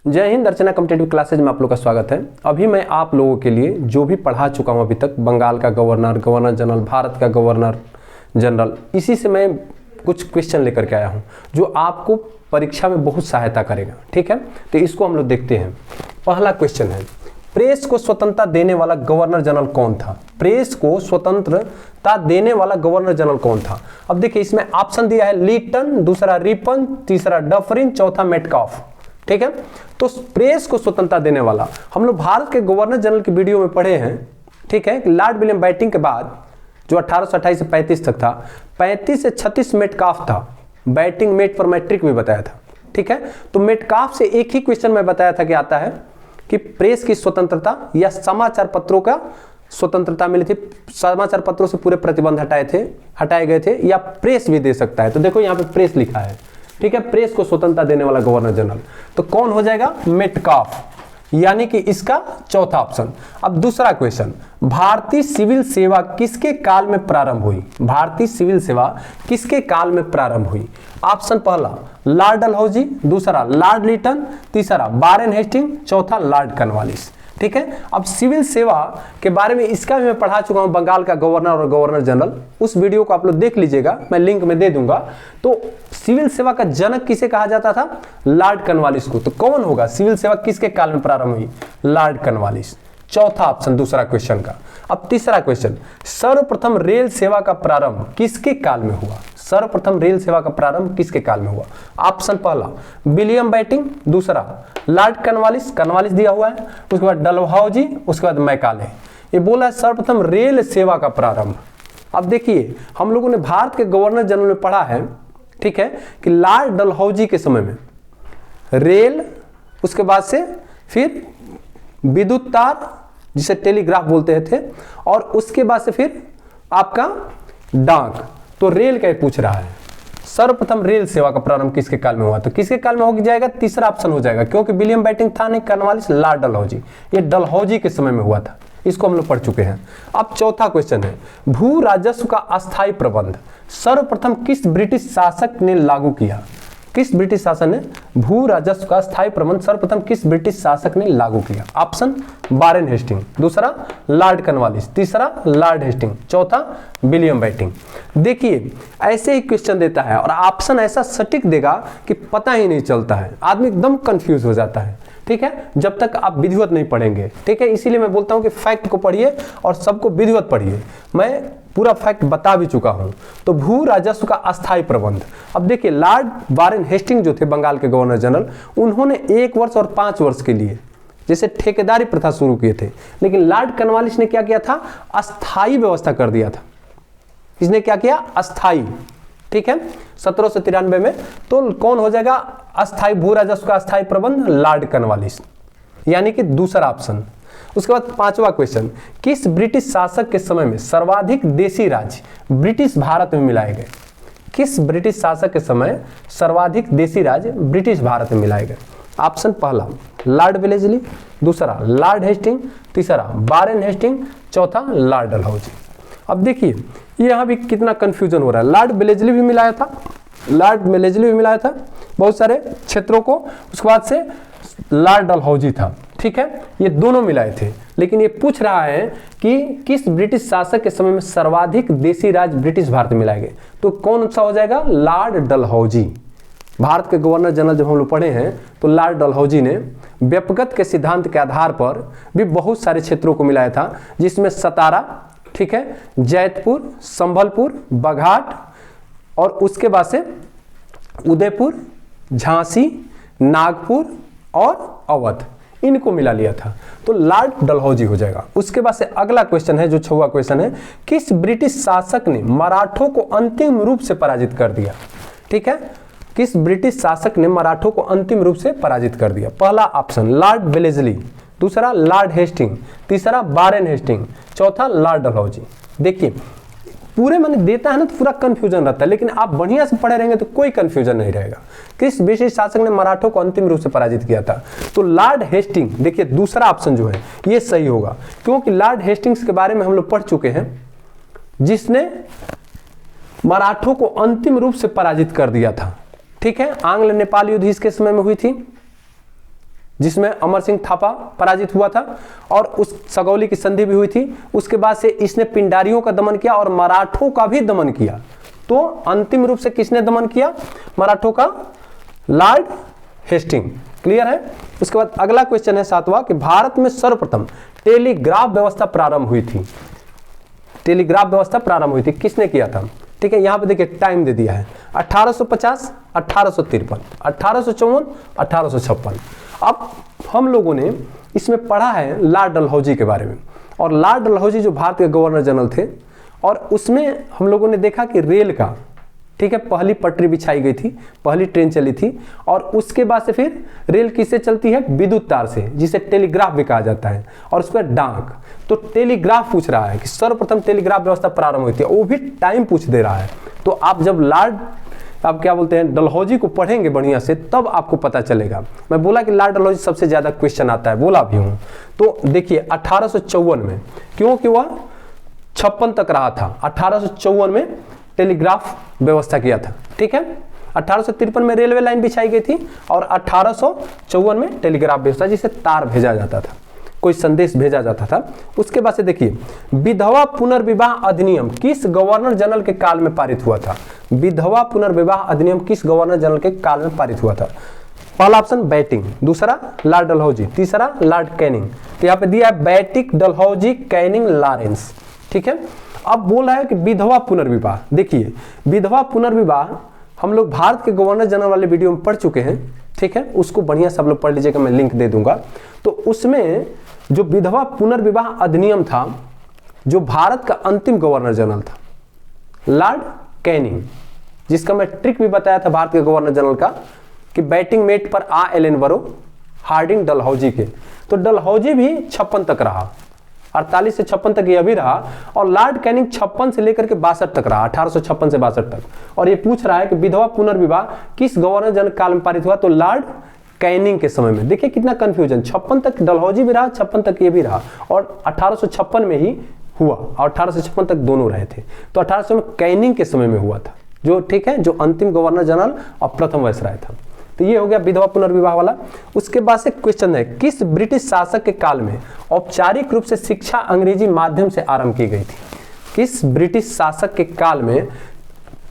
जय हिंद। अर्चना competitive classes में आप लोग का स्वागत है। अभी मैं आप लोगों के लिए जो भी पढ़ा चुका हूं अभी तक, बंगाल का गवर्नर, गवर्नर जनरल, भारत का गवर्नर जनरल, इसी से मैं कुछ क्वेश्चन लेकर के आया हूं जो आपको परीक्षा में बहुत सहायता करेगा। ठीक है, तो इसको हम लोग देखते हैं। पहला क्वेश्चन है, प्रेस को स्वतंत्रता देने वाला गवर्नर जनरल कौन था? प्रेस को स्वतंत्रता देने वाला गवर्नर जनरल कौन था? अब देखिए, इसमें ऑप्शन दिया है लीटन, दूसरा रिपन, तीसरा डफरिन, चौथा मेटकाफ। ठीक है, तो प्रेस को स्वतंत्रता देने वाला, हम लोग भारत के गवर्नर जनरल की वीडियो में पढ़े हैं। ठीक है, लॉर्ड विलियम बेंटिंक के बाद जो 1828 से 35 तक था, 35 से 36 मेटकाफ था। बेंटिंक मेट पर मैट्रिक भी बताया था। ठीक है, तो मेटकाफ से एक ही क्वेश्चन में बताया था कि आता है कि प्रेस की स्वतंत्रता या समाचार पत्रों का स्वतंत्रता मिली थी, समाचार पत्रों से पूरे प्रतिबंध हटाए गए थे, या प्रेस भी दे सकता है। तो देखो यहाँ पे प्रेस लिखा है। ठीक है, प्रेस को स्वतंत्रता देने वाला गवर्नर जनरल, तो कौन हो जाएगा? मेटकाफ, यानी कि इसका चौथा ऑप्शन। अब दूसरा क्वेश्चन, भारतीय सिविल सेवा किसके काल में प्रारंभ हुई? भारतीय सिविल सेवा किसके काल में प्रारंभ हुई? ऑप्शन पहला लॉर्ड डलहौजी, दूसरा लॉर्ड लीटन, तीसरा वारेन हेस्टिंग, चौथा लॉर्ड कॉर्नवालिस। ठीक है, अब सिविल सेवा के बारे में इसका भी मैं पढ़ा चुका हूं, बंगाल का गवर्नर और गवर्नर जनरल। उस वीडियो को आप लोग देख लीजिएगा, मैं लिंक में दे दूंगा। तो सिविल सेवा का जनक किसे कहा जाता था? लॉर्ड कॉर्नवालिस को। तो कौन होगा? सिविल सेवा किसके काल में प्रारंभ हुई? लॉर्ड कॉर्नवालिस, चौथा ऑप्शन दूसरा क्वेश्चन का। अब तीसरा क्वेश्चन, सर्वप्रथम रेल सेवा का प्रारंभ किसके काल में हुआ? सर्वप्रथम रेल सेवा का प्रारंभ किसके काल में हुआ? ऑप्शन पहला विलियम बेंटिंक, दूसरा लॉर्ड कॉर्नवालिस, कॉर्नवालिस दिया हुआ है, उसके बाद डलहौजी, उसके बाद मैकाले। ये बोला है सर्वप्रथम रेल सेवा का प्रारंभ। अब देखिए, हम लोगों ने भारत के गवर्नर जनरल में पढ़ा है, ठीक है, कि लॉर्ड डलहौजी के समय में रेल, उसके बाद से फिर विद्युत तार जिसे टेलीग्राफ बोलते थे, और उसके बाद से फिर आपका डाक। तो रेल का पूछ रहा है, सर्वप्रथम रेल सेवा का प्रारंभ किसके काल में हुआ? तो किसके काल में हो जाएगा? तीसरा ऑप्शन हो जाएगा, क्योंकि विलियम बेंटिंक था नहीं, कॉर्नवालिस, लॉर्ड डलहौजी। ये डलहौजी के समय में हुआ था, इसको हम लोग पढ़ चुके हैं। अब चौथा क्वेश्चन है, भू राजस्व का अस्थायी प्रबंध सर्वप्रथम किस ब्रिटिश शासक ने लागू किया? किस ब्रिटिश शासक ने भू राजस्व का स्थायी प्रबंध सर्वप्रथम किस ब्रिटिश शासक ने लागू किया? ऑप्शन वारेन हेस्टिंग, दूसरा लॉर्ड कॉर्नवालिस, तीसरा लॉर्ड हेस्टिंग, चौथा विलियम बेंटिंक। देखिए, ऐसे ही क्वेश्चन देता है और ऑप्शन ऐसा सटीक देगा कि पता ही नहीं चलता है, आदमी एकदम कंफ्यूज हो जाता है। ठीक है, जब तक आप विधिवत नहीं पढ़ेंगे। ठीक है, इसीलिए मैं बोलता हूं कि फैक्ट को पढ़िए और सबको विधिवत पढ़िए। मैं पूरा फैक्ट बता भी चुका हूं। तो भू राजस्व का अस्थायी प्रबंध, अब देखिए, लॉर्ड वारेन हेस्टिंग जो थे बंगाल के गवर्नर जनरल, उन्होंने 1 वर्ष और 5 वर्ष के लिए जैसे ठेकेदारी प्रथा शुरू किए थे, लेकिन लॉर्ड कॉर्नवालिस ने क्या किया था? अस्थायी व्यवस्था कर दिया था। इसने क्या किया? अस्थायी। ठीक है, 1793 में। तो कौन हो जाएगा अस्थायी भू राजस्व का अस्थायी प्रबंध? लॉर्ड कॉर्नवालिस, यानी कि दूसरा ऑप्शन। उसके बाद पांचवा क्वेश्चन, किस ब्रिटिश शासक के समय में सर्वाधिक देशी राज्य ब्रिटिश भारत में मिलाए गए? किस ब्रिटिश शासक के समय सर्वाधिक देशी राज्य ब्रिटिश भारत में मिलाए गए? ऑप्शन पहला लॉर्ड वेलेस्ली, दूसरा लॉर्ड हेस्टिंग, तीसरा वारेन हेस्टिंग, चौथा लॉर्ड डलहौजी। अब देखिए, यहाँ भी कितना कंफ्यूजन हो रहा है। लॉर्ड वेलेस्ली भी मिलाया था, लॉर्ड वेलेस्ली भी मिलाया था बहुत सारे क्षेत्रों को, उसके बाद से लॉर्ड डलहौजी था। ठीक है, ये दोनों मिलाए थे, लेकिन ये पूछ रहा है कि किस ब्रिटिश शासक के समय में सर्वाधिक देशी राज्य ब्रिटिश भारत में मिलाए गए? तो कौन सा हो जाएगा? लॉर्ड डलहौजी। भारत के गवर्नर जनरल जब हम लोग पढ़े हैं, तो लॉर्ड डलहौजी ने व्यपगत के सिद्धांत के आधार पर भी बहुत सारे क्षेत्रों को मिलाया था, जिसमें सतारा, ठीक है, जैतपुर, संभलपुर, बघाट, और उसके बाद से उदयपुर, झांसी, नागपुर और अवध, इनको मिला लिया था। तो लॉर्ड डलहौजी हो जाएगा। उसके बाद से अगला क्वेश्चन है, जो 6वां क्वेश्चन है, किस ब्रिटिश शासक ने मराठों को अंतिम रूप से पराजित कर दिया? ठीक है, किस ब्रिटिश शासक ने मराठों को अंतिम रूप से पराजित कर दिया? पहला ऑप्शन लॉर्ड वेलेस्ली, दूसरा लॉर्ड हेस्टिंग, तीसरा वारेन हेस्टिंग, चौथा लॉर्ड डलहौजी। देखिए, पूरे मैंने देता है ना, तो पूरा कंफ्यूजन रहता है, लेकिन आप बढ़िया से पढ़े रहेंगे तो कोई कंफ्यूजन नहीं रहेगा। किस ब्रिटिश शासक ने मराठों को अंतिम रूप से पराजित किया था? तो लॉर्ड हेस्टिंग। देखिए, दूसरा ऑप्शन जो है ये सही होगा, क्योंकि लॉर्ड हेस्टिंग्स के बारे में हम लोग पढ़ चुके हैं, जिसने मराठों को अंतिम रूप से पराजित कर दिया था। ठीक है, आंग्ल नेपाल युद्ध इसके समय में हुई थी, जिसमें अमर सिंह थापा पराजित हुआ था और उस सगौली की संधि भी हुई थी। उसके बाद से इसने पिंडारियों का दमन किया और मराठों का भी दमन किया। तो अंतिम रूप से किसने दमन किया? मराठों का लॉर्ड हेस्टिंग। क्लियर है? उसके बाद अगला क्वेश्चन है 7वां कि भारत में सर्वप्रथम टेलीग्राफ व्यवस्था प्रारंभ हुई थी। टेलीग्राफ व्यवस्था प्रारंभ हुई थी, किसने किया था? ठीक है, यहां पे देखिए टाइम दे दिया है 1850, 1853, 1854, 1856। अब हम लोगों ने इसमें पढ़ा है लॉर्ड डलहौजी के बारे में, और लॉर्ड डलहौजी जो भारत के गवर्नर जनरल थे, और उसमें हम लोगों ने देखा कि रेल का, ठीक है, पहली पटरी बिछाई गई थी, पहली ट्रेन चली थी, और उसके बाद से फिर रेल किससे चलती है? विद्युत तार से, जिसे टेलीग्राफ भी कहा जाता है, और उस पर डाक। तो टेलीग्राफ पूछ रहा है कि सर्वप्रथम टेलीग्राफ व्यवस्था प्रारंभ हुई थी, वो भी टाइम पूछ दे रहा है। तो आप जब लॉर्ड आप क्या बोलते हैं डलहौजी को पढ़ेंगे बढ़िया से, तब आपको पता चलेगा। मैं बोला कि लॉर्ड डलहौजी सबसे ज्यादा क्वेश्चन आता है, बोला भी हूं। तो देखिए 1854 में, क्योंकि वह 56 तक रहा था, 1854 में टेलीग्राफ व्यवस्था किया था। ठीक है, 1853 में रेलवे लाइन बिछाई गई थी, और 1854 में टेलीग्राफ व्यवस्था, जिसे तार भेजा जाता था, कोई संदेश भेजा जाता था। उसके बाद से देखिए विधवा पुनर्विवाह अधिनियम किस गवर्नर जनरल के काल में पारित हुआ था? विधवा पुनर्विवाह अधिनियम किस गवर्नर जनरल के काल में पारित हुआ था? पहला ऑप्शन बैटिंग, दूसरा लॉर्ड डलहौजी, तीसरा लॉर्ड कैनिंग। तो यहाँ पे दिया है बैटिक, डलहौजी, कैनिंग, लॉरेंस। ठीक है, अब बोल रहा है कि विधवा पुनर्विवाह। देखिए विधवा पुनर्विवाह हम लोग भारत के गवर्नर जनरल वाले वीडियो में पढ़ चुके हैं। ठीक है, उसको बढ़िया सब लोग पढ़ लीजिएगा, मैं लिंक दे दूंगा। तो उसमें जो विधवा पुनर्विवाह अधिनियम था, जो भारत का अंतिम गवर्नर जनरल था लॉर्ड कैनिंग, जिसका मैं ट्रिक भी बताया था भारत के गवर्नर जनरल का, कि बैटिंग मेट पर आ एलन बरो हार्डिंग डलहौजी के। तो डलहौजी भी 56 तक रहा, 48 से 56 तक यह भी रहा, और लॉर्ड कैनिंग 56 से लेकर के 62 तक रहा, 1856 से 62 तक। और ये पूछ रहा है कि विधवा पुनर्विवाह किस गवर्नर जनरल काल में पारित हुआ? तो लॉर्ड कैनिंग के समय में। देखिए कितना कंफ्यूजन, 56 तक डलहौजी भी रहा, 56 तक ये भी रहा, और 1856 में ही हुआ, और 1856 तक दोनों रहे थे। तो 1800 में कैनिंग के समय में हुआ था, जो ठीक है, जो अंतिम गवर्नर जनरल और प्रथम वायसराय था। तो ये हो गया विधवा पुनर्विवाह वाला। उसके बाद से क्वेश्चन है किस ब्रिटिश शासक के काल में औपचारिक रूप से शिक्षा अंग्रेजी माध्यम से आरंभ की गई थी? किस ब्रिटिश शासक के काल में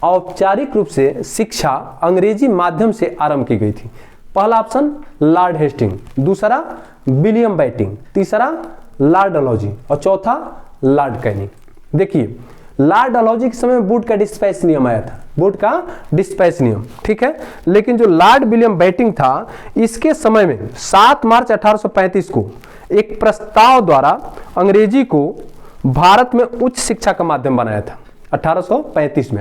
औपचारिक रूप से शिक्षा अंग्रेजी माध्यम से आरंभ की गई थी? पहला ऑप्शन लॉर्ड हेस्टिंग, दूसरा विलियम बैटिंग, तीसरा लॉर्ड डलहौजी, और चौथा लॉर्ड कैनिंग। देखिए लॉर्ड डलहौजी के समय में वुड का डिस्पैच नियम आया था, वुड का डिस्पैच नियम। ठीक है, लेकिन जो लॉर्ड विलियम बैटिंग था, इसके समय में 7 मार्च 1835 को एक प्रस्ताव द्वारा अंग्रेजी को भारत में उच्च शिक्षा का माध्यम बनाया था। 1835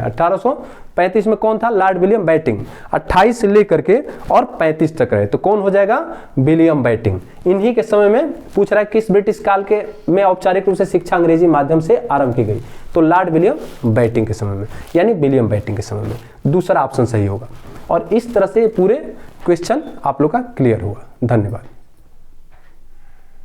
में कौन था? Lord William batting. 28 से लेकर के और 35 तक रहे, तो कौन हो जाएगा? William batting. इन्हीं के समय में पूछ रहा है किस ब्रिटिश काल के में औपचारिक रूप से शिक्षा अंग्रेजी माध्यम से आरंभ की गई? तो लॉर्ड विलियम बैटिंग के समय में, यानी विलियम बैटिंग के समय में। दूसरा ऑप्शन सही होगा। और इस तरह से पूरे क्वेश्चन आप लोग का क्लियर हुआ। धन्यवाद।